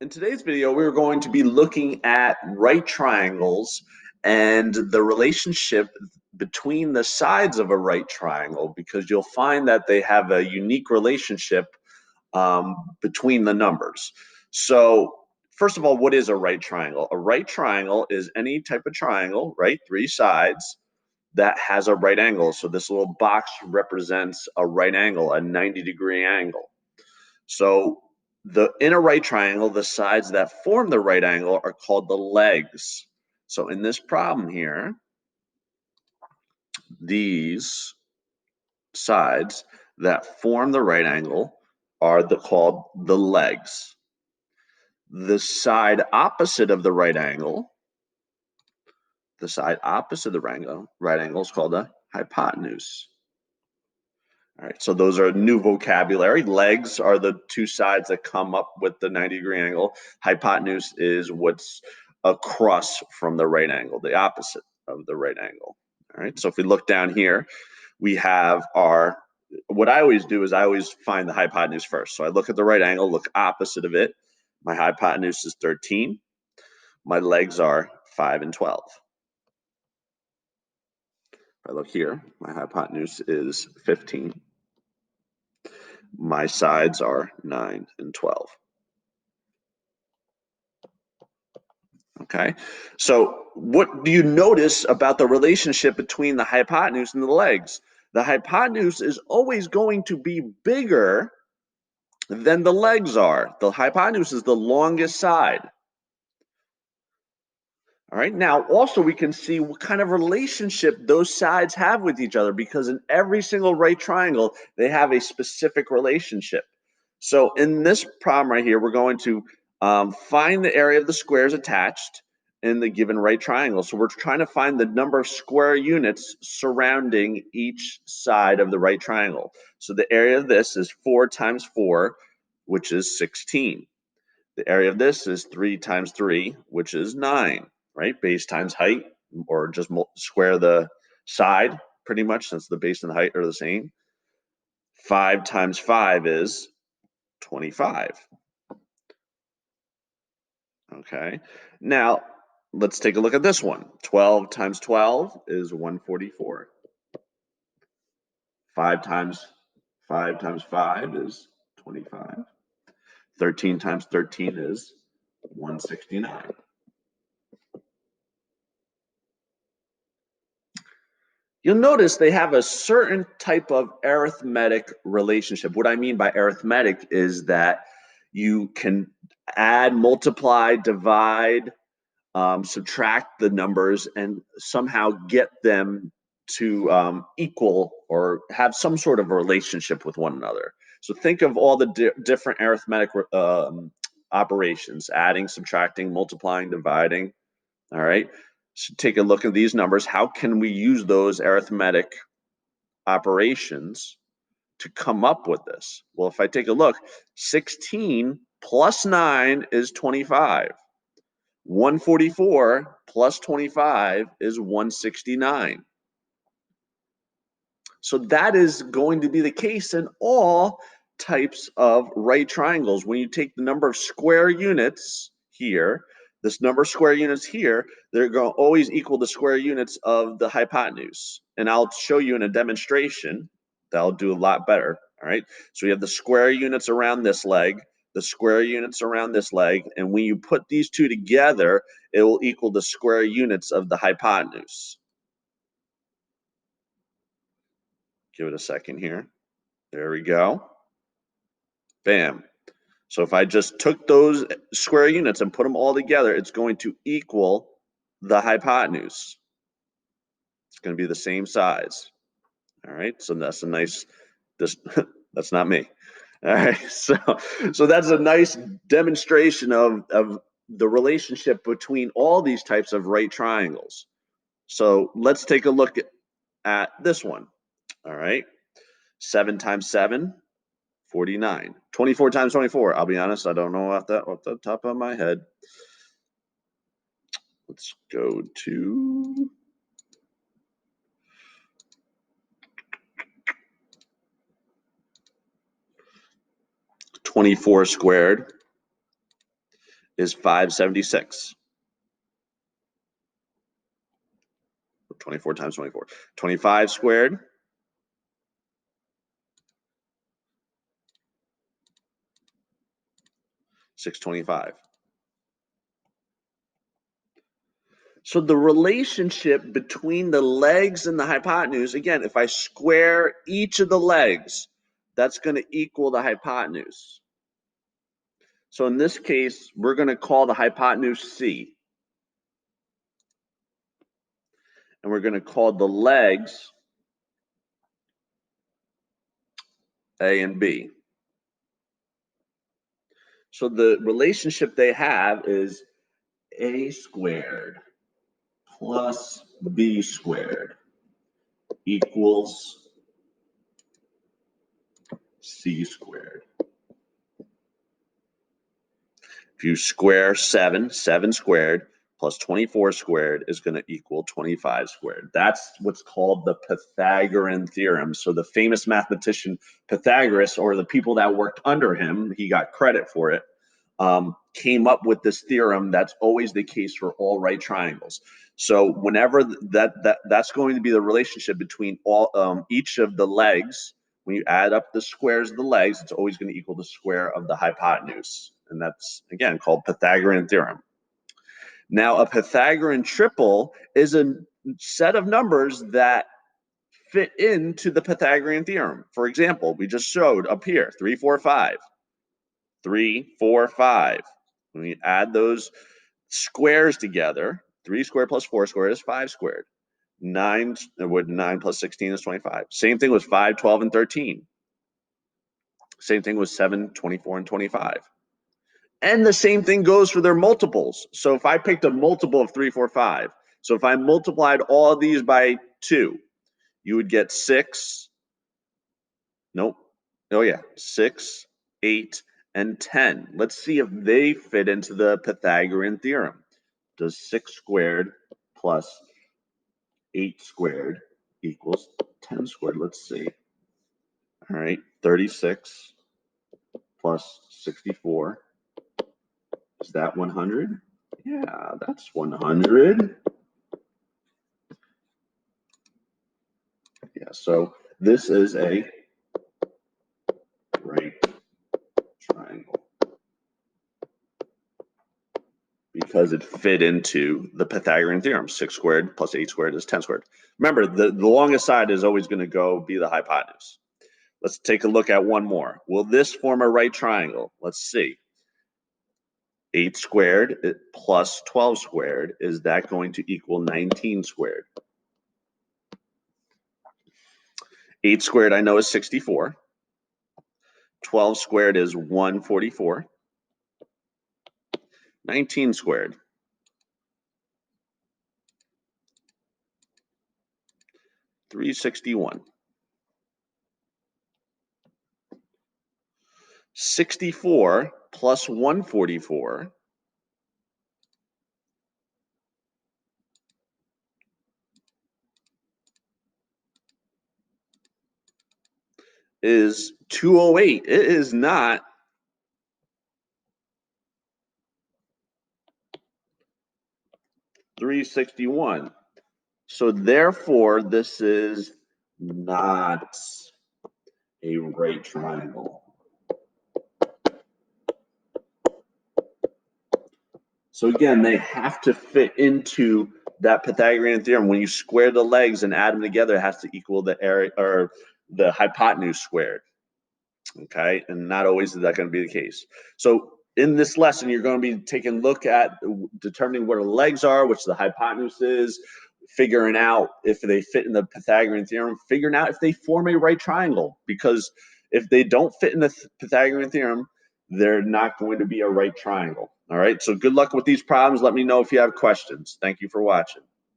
In today's video, we're going to be looking at right triangles and the relationship between the sides of a right triangle, because you'll find that they have a unique relationship between the numbers. So, first of all, what is a right triangle? A right triangle is any type of triangle, right? Three sides that has a right angle. So this little box represents a right angle, a 90-degree angle. So in a right triangle, the sides that form the right angle are called the legs. So in this problem here, these sides that form the right angle are called the legs. The side opposite of the right angle, the side opposite of the right angle is called the hypotenuse. All right, so those are new vocabulary. Legs are the two sides that come up with the 90-degree angle. Hypotenuse is what's across from the right angle, the opposite of the right angle. All right, so if we look down here, we have what I always do is I always find the hypotenuse first. So I look at the right angle, look opposite of it. My hypotenuse is 13. My legs are 5 and 12. If I look here, my hypotenuse is 15. My sides are 9 and 12. Okay, so what do you notice about the relationship between the hypotenuse and the legs? The hypotenuse is always going to be bigger than the legs are. The hypotenuse is the longest side. All right, now also we can see what kind of relationship those sides have with each other, because in every single right triangle, they have a specific relationship. So in this problem right here, we're going to find the area of the squares attached in the given right triangle. So we're trying to find the number of square units surrounding each side of the right triangle. So the area of this is 4 times 4, which is 16. The area of this is 3 times 3, which is 9, right? Base times height, or just square the side, pretty much, since the base and the height are the same. 5 times 5 is 25. Okay, now let's take a look at this one. 12 times 12 is 144. 5 times 5 is 25. 13 times 13 is 169. You'll notice they have a certain type of arithmetic relationship. What I mean by arithmetic is that you can add, multiply, divide, subtract the numbers, and somehow get them to equal or have some sort of a relationship with one another. So think of all the different arithmetic operations: adding, subtracting, multiplying, dividing. All right. So take a look at these numbers. How can we use those arithmetic operations to come up with this? Well, if I take a look, 16 plus 9 is 25. 144 plus 25 is 169. So that is going to be the case in all types of right triangles. When you take the number of square units here, this number of square units here, they're going to always equal the square units of the hypotenuse. And I'll show you in a demonstration that'll do a lot better. All right. So we have the square units around this leg, the square units around this leg. And when you put these two together, it will equal the square units of the hypotenuse. Give it a second here. There we go. Bam. So if I just took those square units and put them all together, it's going to equal the hypotenuse. It's going to be the same size. All right. So that's a nice, that's not me. All right. So that's a nice demonstration of the relationship between all these types of right triangles. So let's take a look at this one. All right. 7 times 7, 49. 24 times 24. I'll be honest, I don't know off the top of my head. Let's go to 24 squared is 576. 24 times 24. 25 squared, 625. So the relationship between the legs and the hypotenuse, again, if I square each of the legs, that's going to equal the hypotenuse. So in this case, we're going to call the hypotenuse C. And we're going to call the legs A and B. So the relationship they have is A squared plus B squared equals C squared. If you square 7 squared plus 24 squared is going to equal 25 squared. That's what's called the Pythagorean theorem. So the famous mathematician Pythagoras, or the people that worked under him, he got credit for it, came up with this theorem. That's always the case for all right triangles. So whenever that's going to be the relationship between all each of the legs. When you add up the squares of the legs, it's always going to equal the square of the hypotenuse. And that's, again, called Pythagorean theorem. Now, a Pythagorean triple is a set of numbers that fit into the Pythagorean theorem. For example, we just showed up here, 3, 4, 5. 3, 4, 5. When we add those squares together, 3 squared plus 4 squared is 5 squared. 9 plus 16 is 25. Same thing with 5, 12, and 13. Same thing with 7, 24, and 25. And the same thing goes for their multiples. So if I picked a multiple of 3, 4, 5, so if I multiplied all of these by 2, you would get 6, nope, oh yeah, 6, 8, and 10. Let's see if they fit into the Pythagorean theorem. Does 6 squared plus 8 squared equals 10 squared? Let's see. All right, 36 plus 64. Is that 100? Yeah, that's 100. Yeah, so this is a right triangle because it fit into the Pythagorean theorem. 6 squared plus 8 squared is 10 squared. Remember, the longest side is always going to be the hypotenuse. Let's take a look at one more. Will this form a right triangle? Let's see. 8 squared plus 12 squared, is that going to equal 19 squared? 8 squared I know is 64. 12 squared is 144. 19 squared. 361. 64 plus 144 is 208. It is not 361. So therefore, this is not a right triangle. So again, they have to fit into that Pythagorean theorem. When you square the legs and add them together, it has to equal the area or the hypotenuse squared. Okay, and not always is that going to be the case. So in this lesson, you're going to be taking a look at determining where the legs are, which the hypotenuse is, figuring out if they fit in the Pythagorean theorem, figuring out if they form a right triangle, because if they don't fit in the Pythagorean theorem, they're not going to be a right triangle. All right, so good luck with these problems. Let me know if you have questions. Thank you for watching.